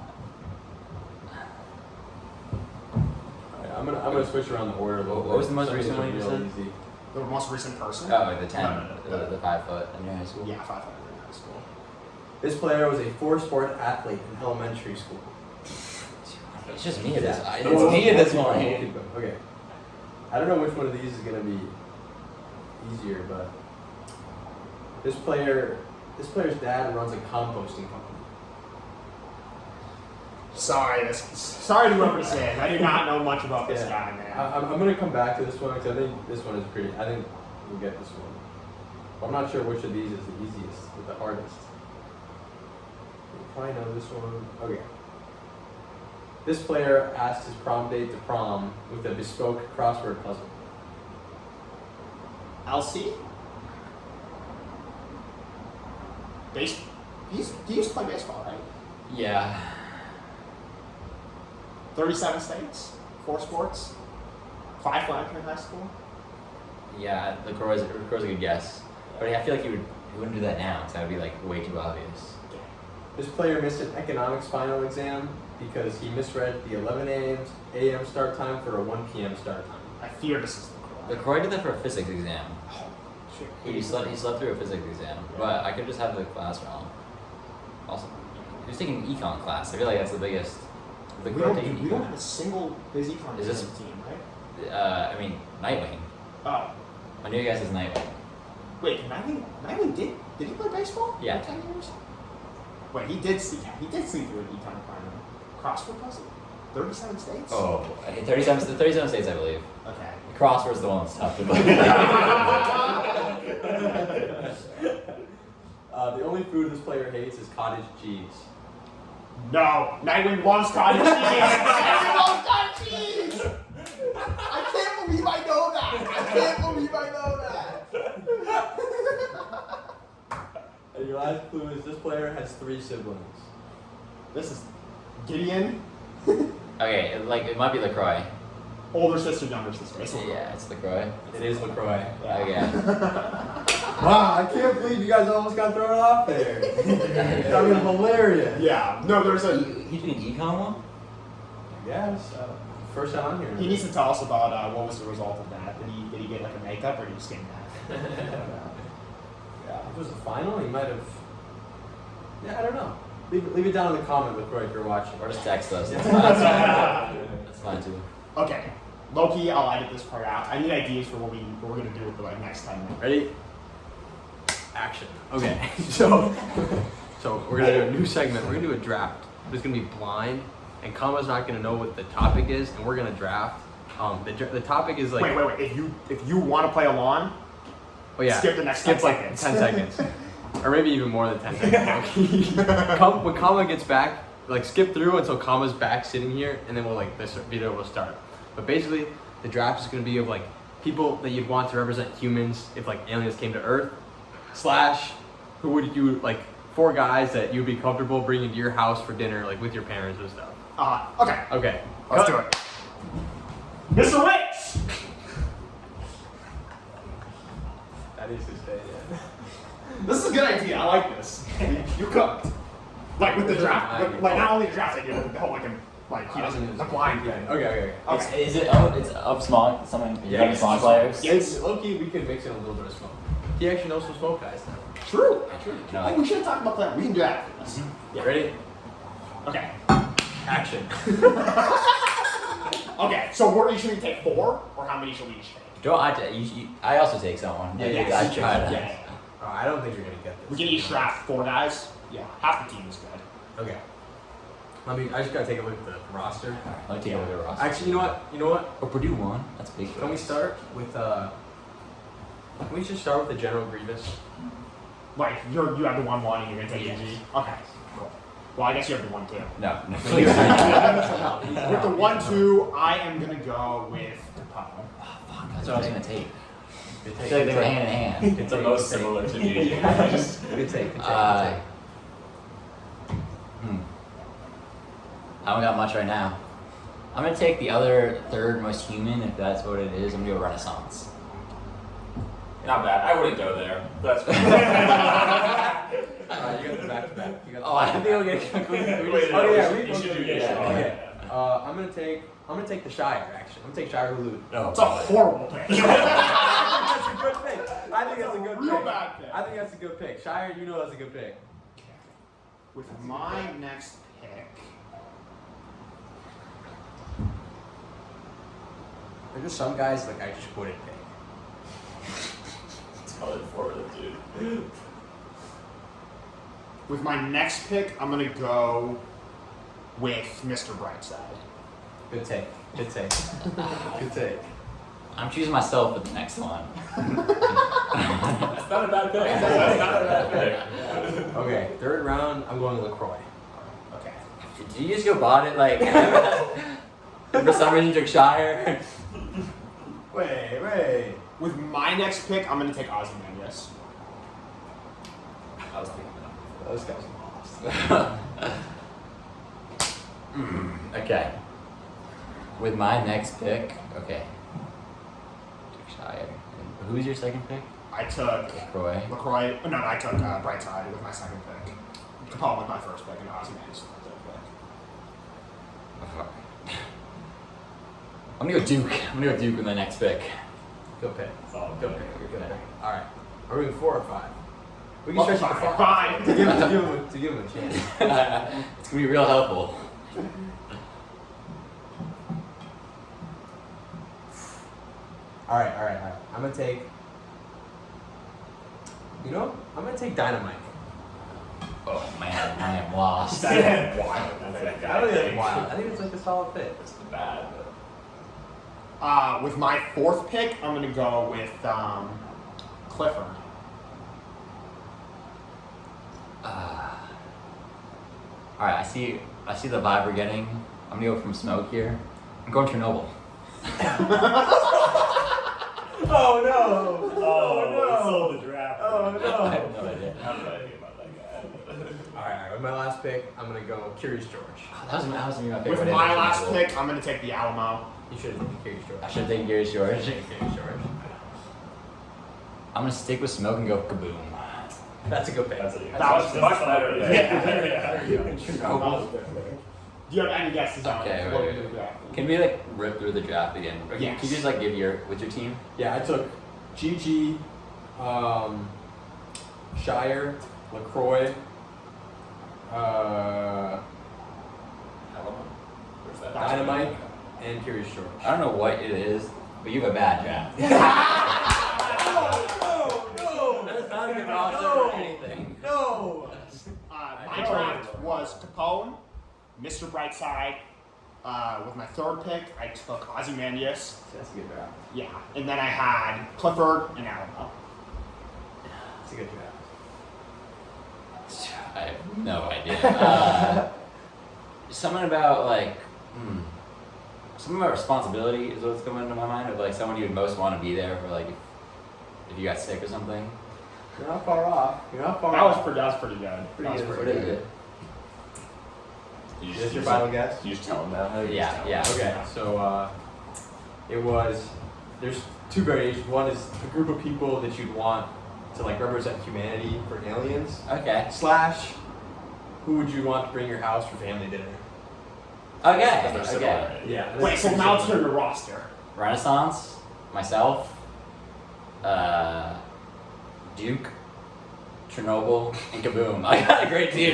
[SPEAKER 4] Alright, I'm gonna switch around the order a little bit.
[SPEAKER 2] What was the most
[SPEAKER 4] Some of
[SPEAKER 2] recent
[SPEAKER 4] these are
[SPEAKER 2] one you
[SPEAKER 4] real
[SPEAKER 2] said?
[SPEAKER 4] easy.
[SPEAKER 1] The most recent person?
[SPEAKER 2] Oh, the 10,
[SPEAKER 1] No.
[SPEAKER 2] the 5 foot in your high school.
[SPEAKER 1] Yeah, 500 in high school.
[SPEAKER 4] This player was a 4-sport athlete in elementary school.
[SPEAKER 2] It's just me at this.
[SPEAKER 4] Yeah.
[SPEAKER 2] It's me at this
[SPEAKER 4] We'll
[SPEAKER 2] point.
[SPEAKER 4] keep going. Okay. I don't know which one of these is gonna be easier, but this player's dad runs a composting company.
[SPEAKER 1] Sorry to whoever said. I do not know much about this guy, man.
[SPEAKER 4] I'm gonna come back to this one because I think this one is pretty. I think we'll get this one. But I'm not sure which of these is the easiest or the hardest. You probably know this one. Okay. This player asked his prom date to prom with a bespoke crossword puzzle.
[SPEAKER 1] LC? He used to play baseball, right?
[SPEAKER 2] Yeah.
[SPEAKER 1] 37 states, 4 sports, 5 flags in high school.
[SPEAKER 2] Yeah, the Crow's a good guess. But I feel like he wouldn't do that now, because that would be like way too obvious.
[SPEAKER 4] This player missed an economics final exam because he misread the 11 a.m. start time for a 1 p.m. start time.
[SPEAKER 1] I fear this is the
[SPEAKER 2] The Croy did that for a physics exam.
[SPEAKER 1] Oh, shit.
[SPEAKER 2] He slept through a physics exam, but I could just have the class wrong. Also, Who's taking an econ class? I feel like that's the biggest. The
[SPEAKER 1] We
[SPEAKER 2] core
[SPEAKER 1] don't,
[SPEAKER 2] taking
[SPEAKER 1] we don't
[SPEAKER 2] econ.
[SPEAKER 1] have a single biz econ
[SPEAKER 2] Is this-
[SPEAKER 1] team, right?
[SPEAKER 2] I mean, Nightwing.
[SPEAKER 1] Oh.
[SPEAKER 2] My new guess is Nightwing.
[SPEAKER 1] Wait, Nightwing did he play baseball?
[SPEAKER 2] Yeah.
[SPEAKER 1] For 10 years? Wait, he did see through an econ requirement. Crossword puzzle? 37 states?
[SPEAKER 2] Oh, 37 states, I believe.
[SPEAKER 1] Okay.
[SPEAKER 2] The crossword's the one that's tough to believe.
[SPEAKER 4] The only food this player hates is cottage cheese.
[SPEAKER 1] No, Nightwing loves cottage cheese. Nightwing loves cottage cheese. I can't believe I know that.
[SPEAKER 4] And your last clue is this player has 3 siblings.
[SPEAKER 1] This is Gideon,
[SPEAKER 2] Okay, it might be LaCroix.
[SPEAKER 1] older sister, younger sister. It's
[SPEAKER 2] Yeah, it's LaCroix.
[SPEAKER 4] It is LaCroix.
[SPEAKER 2] Okay.
[SPEAKER 4] Wow, I can't believe you guys almost got thrown off there. That was hilarious.
[SPEAKER 1] Yeah. No, there's a.
[SPEAKER 2] He's doing econ one?
[SPEAKER 4] Yes. First time on here.
[SPEAKER 1] He needs to tell us about what was the result of that. Did he get like a makeup or did he just get mad?
[SPEAKER 4] Yeah, if it was the final, he might have. Yeah, I don't know. Leave it down in the comment, LaCroix, if you're watching.
[SPEAKER 2] Or just text us. That's fine too.
[SPEAKER 1] Okay. Loki, I'll edit this part out. I need ideas for what we're gonna do with the next 10 minutes.
[SPEAKER 4] Ready? Action. Okay. So we're gonna do a new segment. We're gonna do a draft. It's gonna be blind, and Kama's not gonna know what the topic is, and we're gonna draft. The topic is like.
[SPEAKER 1] Wait. If you want to play along,
[SPEAKER 4] Oh yeah.
[SPEAKER 1] Skip the next 10
[SPEAKER 4] like
[SPEAKER 1] seconds.
[SPEAKER 4] 10 seconds. Or maybe even more than 10 seconds. When Kama gets back, like skip through until Kama's back sitting here, and then this video will start. But basically, the draft is going to be of like people that you'd want to represent humans if like aliens came to Earth, / who would you like 4 guys that you'd be comfortable bringing to your house for dinner, like with your parents and stuff.
[SPEAKER 1] Okay.
[SPEAKER 4] Okay.
[SPEAKER 1] Let's do it. Mr. Wicks!
[SPEAKER 4] That is his day, yeah.
[SPEAKER 1] This is a good idea. I like this. You cooked. Like with the draft. Like not only the draft idea, but the whole he doesn't the blind thing.
[SPEAKER 4] Okay.
[SPEAKER 1] Okay.
[SPEAKER 2] Is it of Smaugie? Something?
[SPEAKER 4] Yeah,
[SPEAKER 2] Yeah, Smaugie players?
[SPEAKER 4] Yes, low-key, we could mix in a little bit of smoke. He actually knows some smoke guys now.
[SPEAKER 1] True.
[SPEAKER 2] No,
[SPEAKER 1] Like, we should have talked about that. We can do that after this.
[SPEAKER 4] Yeah. Ready?
[SPEAKER 1] Okay.
[SPEAKER 4] Action.
[SPEAKER 1] Okay. So we're each going to take 4, or how many should we each take?
[SPEAKER 2] Joe, I also take someone.
[SPEAKER 4] Yeah,
[SPEAKER 2] I tried.
[SPEAKER 1] Yeah.
[SPEAKER 4] I don't think you're gonna get this.
[SPEAKER 1] We can each draft 4 guys. Yeah. Half the team is good.
[SPEAKER 4] Okay. I just gotta take a look at the roster.
[SPEAKER 2] I'll take a look at the roster.
[SPEAKER 4] Actually, you know what?
[SPEAKER 2] Oh, Purdue won. That's big.
[SPEAKER 4] Can we start with Can we just start with the General Grievous?
[SPEAKER 1] Like you have the 1-1 and you're gonna take
[SPEAKER 4] Yes.
[SPEAKER 1] EG. Okay. Cool. Well, I guess you have the 1-2.
[SPEAKER 2] No.
[SPEAKER 1] With the 1-2, I am gonna go with Capone.
[SPEAKER 2] That's what I was gonna take.
[SPEAKER 4] Good
[SPEAKER 2] I
[SPEAKER 4] take.
[SPEAKER 2] feel like they were hand in hand.
[SPEAKER 5] It's the most similar to me.
[SPEAKER 4] Good take.
[SPEAKER 2] I don't got much right now. I'm gonna take the other third most human, if that's what it is. I'm gonna go Renaissance.
[SPEAKER 5] Not bad. I wouldn't go there. That's
[SPEAKER 4] You got the back-to-back.
[SPEAKER 2] Oh, I think we'll get
[SPEAKER 5] Wait,
[SPEAKER 4] Oh yeah,
[SPEAKER 5] you should do this.
[SPEAKER 4] Okay. I'm gonna take the Shire. Actually, I'm gonna take Shire Hulu.
[SPEAKER 5] No.
[SPEAKER 1] It's a horrible pick.
[SPEAKER 4] That's a good pick. I think that's a good
[SPEAKER 1] Real
[SPEAKER 4] pick.
[SPEAKER 1] bad pick.
[SPEAKER 4] I think that's a good pick. Shire, you know that's a good pick.
[SPEAKER 1] With my next pick,
[SPEAKER 4] There's just some guys like I just wouldn't pick.
[SPEAKER 5] It's probably informative, dude.
[SPEAKER 1] with my next pick, I'm gonna go with Mr. Brightside.
[SPEAKER 4] Good take. Good take. Good take.
[SPEAKER 2] I'm choosing myself for the next one.
[SPEAKER 5] That's not a bad pick. That's not a bad pick.
[SPEAKER 4] Okay, third round, I'm going LaCroix.
[SPEAKER 1] Okay.
[SPEAKER 2] Did you just go bought it like for some reason took Shire?
[SPEAKER 4] Wait.
[SPEAKER 1] With my next pick, I'm gonna take Ozymandias.
[SPEAKER 5] I was thinking
[SPEAKER 4] Those guys lost.
[SPEAKER 2] Okay. With my next pick, okay. Took Shire. And who's your second pick?
[SPEAKER 1] I took
[SPEAKER 2] Croy.
[SPEAKER 1] LaCroix. No, I took Brightside with my second pick. Capone with my first pick, and Ozymandias with my third pick.
[SPEAKER 2] I'm gonna go Duke. I'm gonna go Duke with my next pick.
[SPEAKER 4] Good pick.
[SPEAKER 5] Solid
[SPEAKER 4] Good
[SPEAKER 5] pick.
[SPEAKER 4] pick. Good pick. All right. Are we 4 or 5? We can stretch it to 5.
[SPEAKER 1] Fine.
[SPEAKER 4] to give him a chance.
[SPEAKER 2] It's gonna be real helpful.
[SPEAKER 4] All right. I'm gonna take. I'm gonna take Dynamite.
[SPEAKER 2] Oh man, I am lost.
[SPEAKER 5] That's wild. That's
[SPEAKER 4] I don't think it's wild. I think it's like a solid fit.
[SPEAKER 5] It's bad.
[SPEAKER 1] With my 4th pick, I'm gonna go with Clifford.
[SPEAKER 2] All right, I see the vibe we're getting. I'm gonna go from Smoke here. I'm going Chernobyl.
[SPEAKER 4] Oh no!
[SPEAKER 5] Oh, sold the draft.
[SPEAKER 4] Oh no!
[SPEAKER 2] I have no idea.
[SPEAKER 5] I have no idea about that guy.
[SPEAKER 4] All right. With my last pick, I'm gonna go Curious George.
[SPEAKER 2] That was my pick.
[SPEAKER 1] With my last pick, I'm gonna take the Alamo.
[SPEAKER 4] You should have taken Curious George.
[SPEAKER 2] I should take Curious George.
[SPEAKER 4] Curious George.
[SPEAKER 2] I'm gonna stick with Smoke and go Kaboom.
[SPEAKER 4] That's a good pick.
[SPEAKER 5] That's
[SPEAKER 1] was
[SPEAKER 5] much better. Yeah.
[SPEAKER 1] Do you have any guesses on
[SPEAKER 2] Okay,
[SPEAKER 1] what
[SPEAKER 2] wait.
[SPEAKER 1] we do that?
[SPEAKER 2] Can we like rip through the draft again? Or
[SPEAKER 1] Yes.
[SPEAKER 2] Can you just like give what's your team?
[SPEAKER 4] Yeah, I took GG, Shire, LaCroix,
[SPEAKER 5] Where's that?
[SPEAKER 4] Dynamite, and Curious George.
[SPEAKER 2] I don't know what it is, but you have a bad draft.
[SPEAKER 4] No!
[SPEAKER 2] That is not a good roster or anything.
[SPEAKER 4] No!
[SPEAKER 1] My draft was Capone, Mr. Brightside. With my 3rd pick, I took Ozymandias.
[SPEAKER 4] That's a good draft.
[SPEAKER 1] Yeah, and then I had Clifford and Alamo.
[SPEAKER 4] That's a good draft.
[SPEAKER 2] I have no idea. Something about like, something about responsibility is what's coming into my mind. Of like someone you would most want to be there for, like if you got sick or something.
[SPEAKER 4] You're not far off. You're not far
[SPEAKER 1] That was
[SPEAKER 4] off.
[SPEAKER 1] pretty good.
[SPEAKER 4] Pretty good.
[SPEAKER 2] What is it?
[SPEAKER 5] You
[SPEAKER 4] Is this your final guess?
[SPEAKER 5] You just tell him that.
[SPEAKER 2] Yeah.
[SPEAKER 4] Okay, so there's 2 variations. One is a group of people that you'd want to like represent humanity for aliens.
[SPEAKER 2] Okay.
[SPEAKER 4] / who would you want to bring your house for family dinner?
[SPEAKER 2] Okay.
[SPEAKER 5] They're
[SPEAKER 2] Okay.
[SPEAKER 5] similar.
[SPEAKER 4] Yeah.
[SPEAKER 1] Wait, so now it's your roster.
[SPEAKER 2] Renaissance, myself, Duke, Chernobyl, and Kaboom. I got a great team.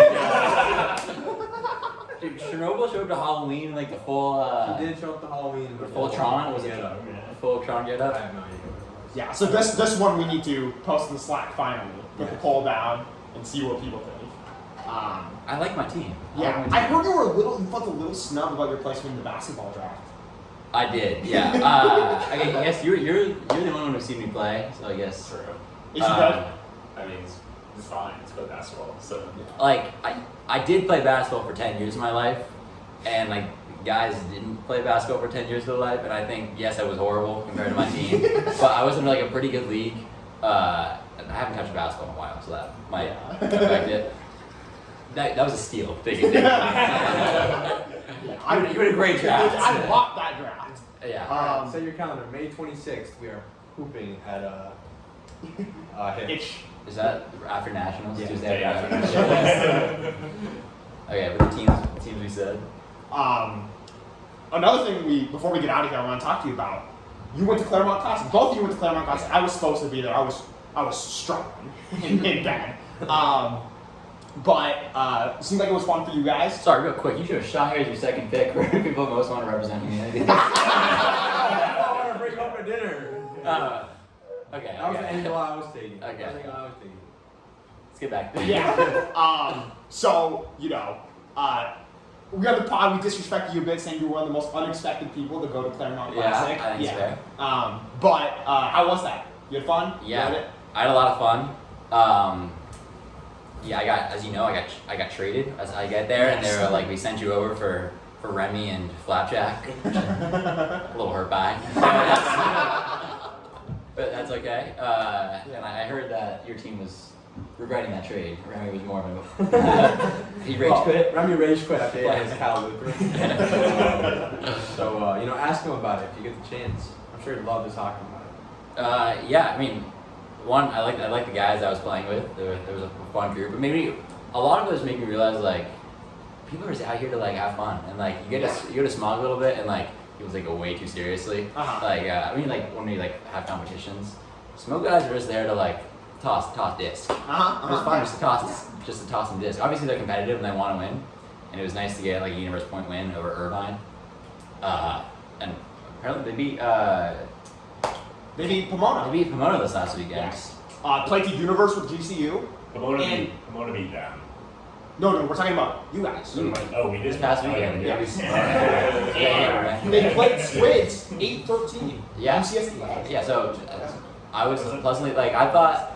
[SPEAKER 2] Dude, Chernobyl showed up to Halloween like the full.
[SPEAKER 4] He did show up to Halloween.
[SPEAKER 2] The full Tron was it?
[SPEAKER 4] Yeah.
[SPEAKER 2] The full Tron get
[SPEAKER 4] I
[SPEAKER 2] up.
[SPEAKER 4] have no idea what it was.
[SPEAKER 1] Yeah, so this one we need to post in the Slack finally. Put the
[SPEAKER 4] Yes.
[SPEAKER 1] poll down and see what people think.
[SPEAKER 2] I like my team.
[SPEAKER 1] Yeah,
[SPEAKER 2] like my
[SPEAKER 1] I
[SPEAKER 2] team.
[SPEAKER 1] heard you felt a little snub about your placement in the basketball draft.
[SPEAKER 2] I did. Yeah. I guess you're the only one who's seen me play, so I guess.
[SPEAKER 5] True.
[SPEAKER 1] Is she good?
[SPEAKER 5] I mean, it's fine. It's good basketball. So
[SPEAKER 2] Like I did play basketball for 10 years of my life, and like guys didn't play basketball for 10 years of their life, and I think yes, I was horrible compared to my team, but I was in like a pretty good league. I haven't touched basketball in a while, so that might affect it. That was a steal. Thank you. You had a great draft.
[SPEAKER 1] I want that draft.
[SPEAKER 2] Yeah.
[SPEAKER 4] Set your calendar. May 26th. We are hooping at Hitch.
[SPEAKER 2] Is that after nationals?
[SPEAKER 4] Yeah.
[SPEAKER 2] Tuesday
[SPEAKER 5] Yeah.
[SPEAKER 2] after nationals. Okay, but the teams we said.
[SPEAKER 1] Another thing before we get out of here, I want to talk to you about. You went to Claremont Classic. Both of you went to Claremont Classic. I was supposed to be there. I was struggling in bed. But it seemed like it was fun for you guys.
[SPEAKER 2] Sorry, real quick. You should have shot here as your second pick. Where do people most want to represent humanity?
[SPEAKER 4] I want to bring home for dinner.
[SPEAKER 2] Okay.
[SPEAKER 4] That was the angle I was taking.
[SPEAKER 2] Okay.
[SPEAKER 4] That was the angle I was taking.
[SPEAKER 2] Let's get back to
[SPEAKER 1] Yeah. So, we have the pod, we disrespected you a bit, saying you were one of the most unexpected people to go to Claremont Classic.
[SPEAKER 2] I think it's fair.
[SPEAKER 1] But how was that? You had fun?
[SPEAKER 2] Yeah,
[SPEAKER 1] You loved it?
[SPEAKER 2] I had a lot of fun. Yeah, I got traded as I get there, and they were like, we sent you over for Remy and Flapjack, which I'm a little hurt by. But that's okay. And I heard that your team was regretting that trade. Remy was more of a he rage quit.
[SPEAKER 4] Remy rage quit after
[SPEAKER 2] Yeah.
[SPEAKER 4] playing as Cal Lutheran. So ask him about it if you get the chance. I'm sure he'd love to talk about it.
[SPEAKER 2] Yeah, I mean, one, I like the guys I was playing with. There was a fun group, but maybe a lot of those make me realize like people are just out here to like have fun, and like you get to smog a little bit, and like people take it way too seriously.
[SPEAKER 1] Uh-huh.
[SPEAKER 2] Like I mean, like when we like have competitions, smoke guys are just there to like toss disc. It was
[SPEAKER 1] Uh-huh.
[SPEAKER 2] fun just to toss some disc. Obviously they're competitive and they want to win, and it was nice to get like a universe point win over Irvine. And apparently they beat Pomona this last weekend.
[SPEAKER 1] Yes. Played the Universe with GCU.
[SPEAKER 5] Pomona beat them.
[SPEAKER 1] No, we're talking about you guys.
[SPEAKER 5] Oh, we did.
[SPEAKER 2] This past weekend.
[SPEAKER 1] Yeah.
[SPEAKER 2] Yeah.
[SPEAKER 1] They played Squids 8-13.
[SPEAKER 2] Yeah.
[SPEAKER 1] MCSD.
[SPEAKER 2] Yeah, so I was pleasantly I thought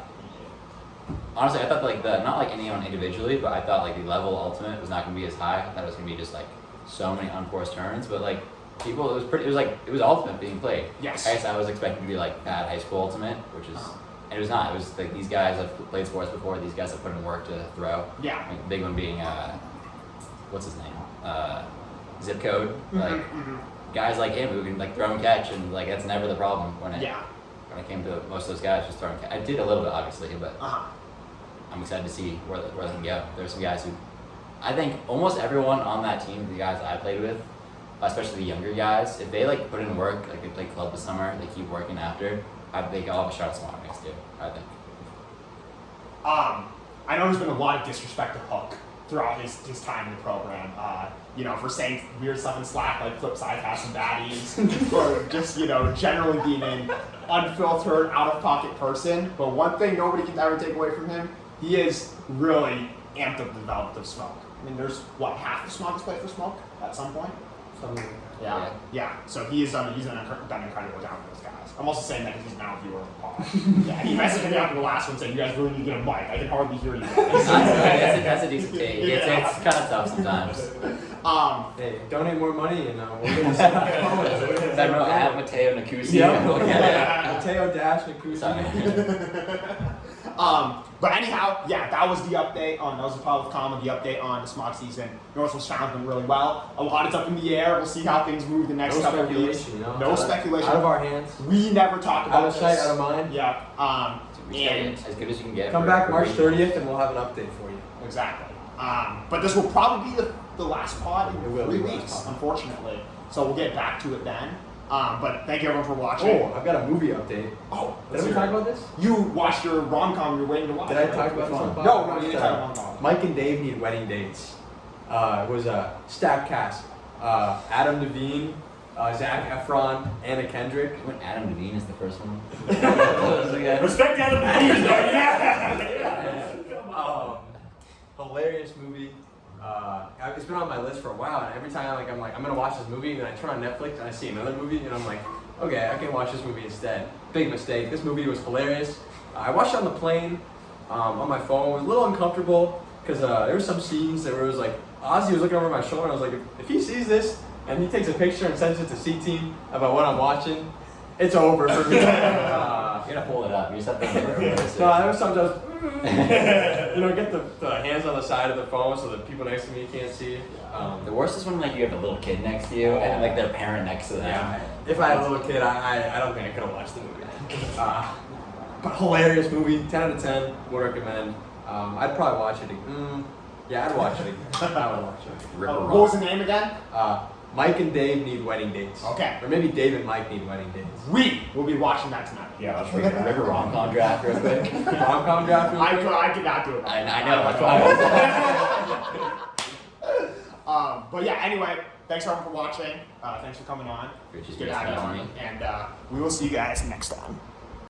[SPEAKER 2] like not like anyone individually, but I thought like the level ultimate was not gonna be as high. I thought it was gonna be just like so many unforced turns, but like people it was ultimate being played.
[SPEAKER 1] Yes.
[SPEAKER 2] I guess I was expecting to be like bad high school ultimate, which is and it was not. It was like these guys have played sports before, these guys have put in work to throw.
[SPEAKER 1] Yeah.
[SPEAKER 2] Like, the big one being what's his name? Zip Code. Like guys like him who can like throw and catch, and like that's never the problem when it came to most of those guys just throwing. I did a little bit obviously, but I'm excited to see where they can go. There's some guys who, I think almost everyone on that team, the guys I played with, especially the younger guys, if they like put in work, like they play club this summer, they keep working after, they all have a shot at Smaugie next year, I think.
[SPEAKER 1] I know there's been a lot of disrespect to Hook throughout his time in the program. For saying weird stuff in Slack like Flipside has some baddies, for just generally being an unfiltered, out of pocket person. But one thing nobody can ever take away from him, he is really amped up the development of Smoke. I mean, there's half of Smoke has played for Smoke at some point.
[SPEAKER 4] Something.
[SPEAKER 1] Yeah. So he's done incredible job with those guys. I'm also saying that because he's now a viewer of the pod. Yeah, he messaged me after the last one saying, "You guys really need to get a mic. I can hardly hear you guys."
[SPEAKER 2] That's a decent take.
[SPEAKER 1] Yeah.
[SPEAKER 2] It's kind of tough sometimes.
[SPEAKER 4] Hey, donate more money and we'll get set up.
[SPEAKER 2] Venmo at Mateo Nakusi.
[SPEAKER 4] Yeah. Mateo Dash Nakusi.
[SPEAKER 1] But anyhow, that was the update on, that was the public comment, the update on the Smog season. Northwest Found them really well. A lot is up in the air. We'll see how things move the next couple of weeks. No speculation.
[SPEAKER 4] Out of our hands.
[SPEAKER 1] We never talk about
[SPEAKER 4] out of sight, out of mind.
[SPEAKER 1] Yeah.
[SPEAKER 2] And as good as you can get.
[SPEAKER 4] Come back March 30th and we'll have an update for you.
[SPEAKER 1] Exactly. But this will probably be the last pod in 3 weeks, unfortunately. So we'll get back to it then. But thank you everyone for watching.
[SPEAKER 4] Oh, I've got a movie update.
[SPEAKER 1] Oh,
[SPEAKER 4] did we talk about this?
[SPEAKER 1] You watched your rom-com you're waiting to watch.
[SPEAKER 4] Did I talk about this on the pod?
[SPEAKER 1] No, you didn't talk about rom-com.
[SPEAKER 4] Mike and Dave Need Wedding Dates. It was a stacked cast. Adam Devine, Zac Efron, Anna Kendrick.
[SPEAKER 2] When Adam Devine is the first one.
[SPEAKER 5] Respect Adam Devine, yeah.
[SPEAKER 4] Hilarious movie. It's been on my list for a while, and every time I'm gonna watch this movie, and then I turn on Netflix and I see another movie, and I'm like, okay, I can watch this movie instead. Big mistake. This movie was hilarious. I watched it on the plane, on my phone. It was a little uncomfortable because there were some scenes that where it was like Ozzy was looking over my shoulder. And I was like, if he sees this and he takes a picture and sends it to C-Team about what I'm watching, it's over for me.
[SPEAKER 2] You're gonna pull it up. You just have to.
[SPEAKER 4] No, there was sometimes. Get the hands on the side of the phone so that people next to me can't see.
[SPEAKER 2] The worst is when like you have a little kid next to you and like their parent next to them.
[SPEAKER 4] Yeah. If I had a little kid, I don't think I could have watched the movie. But hilarious movie, 10 out of 10. Would recommend. I'd probably watch it again. I'd watch it again. I would watch it.
[SPEAKER 1] What was the name again?
[SPEAKER 4] Mike and Dave Need Wedding Dates.
[SPEAKER 1] Okay.
[SPEAKER 4] Or maybe Dave and Mike Need Wedding Dates.
[SPEAKER 1] We will be watching that tonight.
[SPEAKER 5] Yeah, let's
[SPEAKER 2] River rom-com draft real quick.
[SPEAKER 4] Rom-com draft real quick?
[SPEAKER 1] I could not do it.
[SPEAKER 2] I know. That's why.
[SPEAKER 1] But yeah, anyway, thanks everyone for watching. Thanks for coming on.
[SPEAKER 2] Appreciate
[SPEAKER 1] Good
[SPEAKER 2] you
[SPEAKER 1] to
[SPEAKER 2] guys
[SPEAKER 1] have you
[SPEAKER 2] having
[SPEAKER 1] on.
[SPEAKER 2] me.
[SPEAKER 1] And we will see you guys next time.